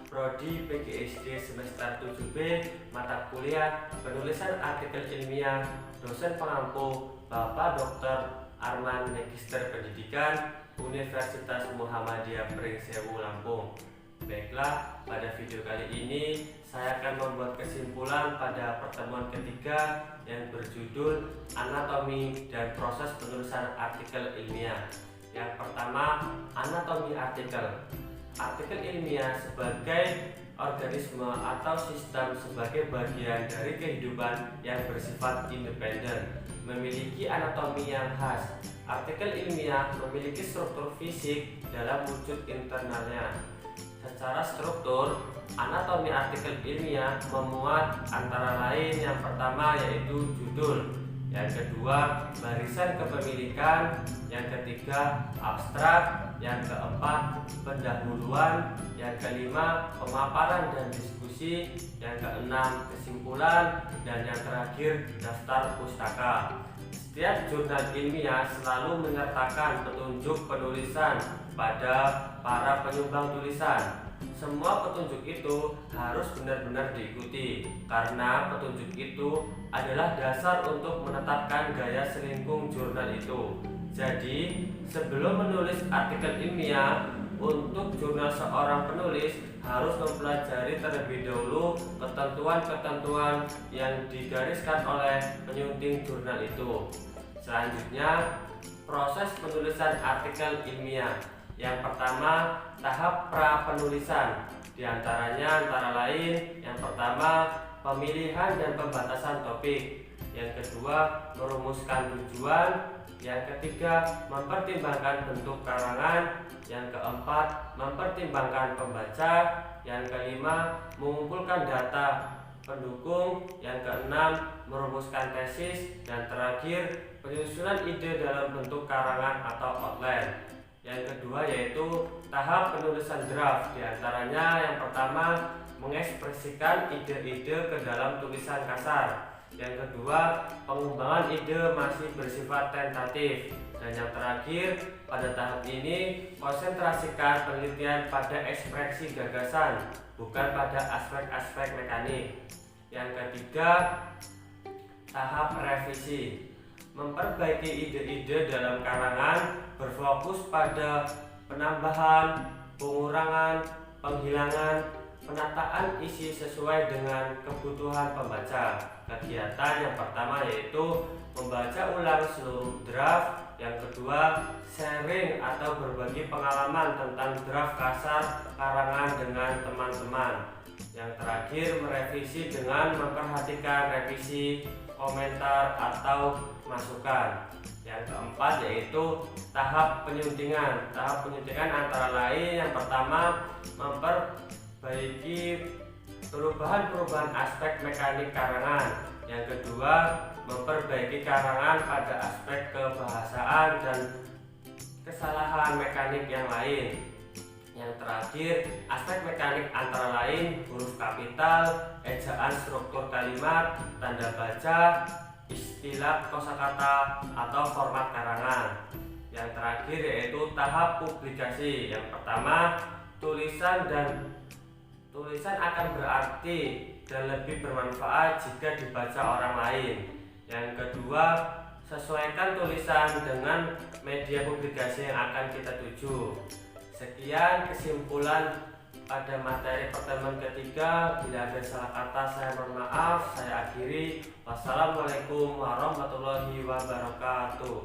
Prodi PGSD semester 7B, mata kuliah penulisan artikel ilmiah, dosen pengampu Bapak Dr. Arman, Magister Pendidikan, Universitas Muhammadiyah Pringsewu, Lampung. Baiklah, pada video kali ini saya akan membuat kesimpulan pada pertemuan ketiga yang berjudul Anatomi dan Proses Penulisan Artikel Ilmiah. Yang pertama, anatomi artikel. Artikel ilmiah sebagai organisme atau sistem sebagai bagian dari kehidupan yang bersifat independen, memiliki anatomi yang khas. Artikel ilmiah memiliki struktur fisik dalam wujud internalnya. Secara struktur, anatomi artikel ilmiah memuat antara lain yang pertama yaitu judul, yang kedua barisan kepemilikan, yang ketiga abstrak, yang keempat pendahuluan, yang kelima pemaparan dan diskusi, yang keenam kesimpulan, dan yang terakhir daftar pustaka. Setiap jurnal ilmiah selalu menyertakan petunjuk penulisan pada para penyumbang tulisan. Semua petunjuk itu harus benar-benar diikuti, karena petunjuk itu adalah dasar untuk menetapkan gaya selingkung jurnal itu. Jadi, sebelum menulis artikel ilmiah untuk jurnal seorang penulis harus mempelajari terlebih dahulu ketentuan-ketentuan yang digariskan oleh penyunting jurnal itu. Selanjutnya, proses penulisan artikel ilmiah. Yang pertama, tahap pra-penulisan. Di antaranya antara lain, yang pertama, pemilihan dan pembatasan topik. Yang kedua, merumuskan tujuan. Yang ketiga, mempertimbangkan bentuk karangan. Yang keempat, mempertimbangkan pembaca. Yang kelima, mengumpulkan data pendukung. Yang keenam, merumuskan tesis. Dan terakhir, penyusunan ide dalam bentuk karangan atau outline. Yang kedua yaitu tahap penulisan draft. Di antaranya yang pertama, mengekspresikan ide-ide ke dalam tulisan kasar. Yang kedua, pengembangan ide masih bersifat tentatif. Dan yang terakhir, pada tahap ini konsentrasikan penelitian pada ekspresi gagasan, bukan pada aspek-aspek mekanik. Yang ketiga, tahap revisi. Memperbaiki ide-ide dalam karangan, berfokus pada penambahan, pengurangan, penghilangan, penataan isi sesuai dengan kebutuhan pembaca. Kegiatan yang pertama yaitu membaca ulang seluruh draft. Yang kedua, sharing atau berbagi pengalaman tentang draft kasar karangan dengan teman-teman. Yang terakhir, merevisi dengan memperhatikan revisi, komentar atau masukan. Yang keempat yaitu tahap penyuntingan. Tahap penyuntingan antara lain yang pertama, memperbaiki perubahan-perubahan aspek mekanik karangan. Yang kedua, memperbaiki karangan pada aspek kebahasaan dan kesalahan mekanik yang lain. Yang terakhir, aspek mekanik antara lain huruf kapital, ejaan struktur kalimat, tanda baca, istilah kosakata atau format karangan. Yang terakhir yaitu tahap publikasi. Yang pertama, tulisan akan berarti dan lebih bermanfaat jika dibaca orang lain. Yang kedua, sesuaikan tulisan dengan media publikasi yang akan kita tuju. Sekian kesimpulan pada materi pertemuan ketiga. Bila ada salah kata saya mohon maaf. Saya akhiri. Wassalamualaikum warahmatullahi wabarakatuh.